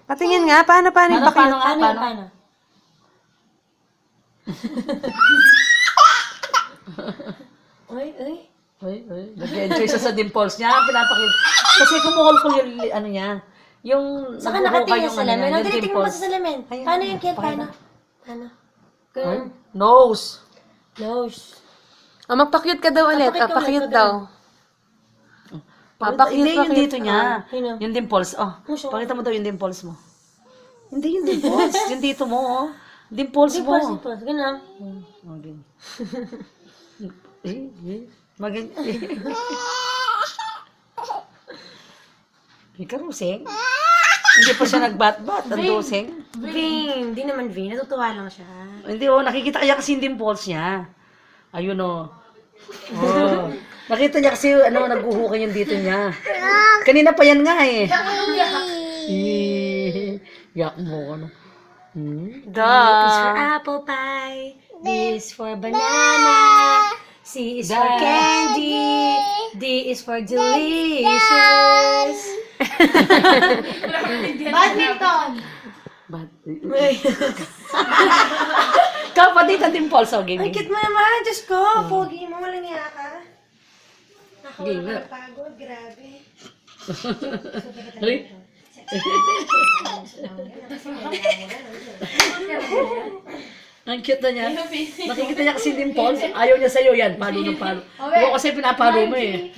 Patingin nga, paano yung Paano pakit? nga? Paano? Paano? Uy. Uy. Nag-enjoy siya sa dimples niya. Pinapakita. Kasi kumukulkul yung ano niya. Yung Saka nabubuka nakatingin yung sa ano niya, salamin. yung Nagtinitingin mo ba dimples. sa salamin? Ayun. Paano yung kid? Pakita. Paano? Ay, nose. Nose. Oh, magpa-cute ka daw ulit. Papakit ka Pa-cute ulit, daw. Hindi yung pa-cute. dito niya. Sino? Yung dimples. Oh, Puso. pakita mo daw yung dimples mo. Hindi yung dimples. Yung dito mo, oh. Dimples mo. Dimples. Ganun lang. Okay. Maging... Ikaw, Ruseng? Hindi pa siya nagbat-bat. Ang doseng. Vin. Di naman Vin. Natutuwa lang siya. Hindi, oh. Nakikita kaya kasi yung dimples niya. Ayun, oh. Oh. Nakita niya kasi, ano, naghuhukay yung dito niya. Kanina pa yan nga, eh. Yak mo, ano. This for apple pie. This for banana. C is for candy. D is for delicious. Badminton! Kapatid ang dimples, oh, game. Ay, cute mo naman. Diyos ko. Pogi mo. Walang niya ka. Game nga. Pagod. Grabe. Ay. Ang cute na niya. Nakikita niya kasi dimples. Ayaw niya sa'yo yan. Palo ng palo. Ako kasi pinapalo mo eh.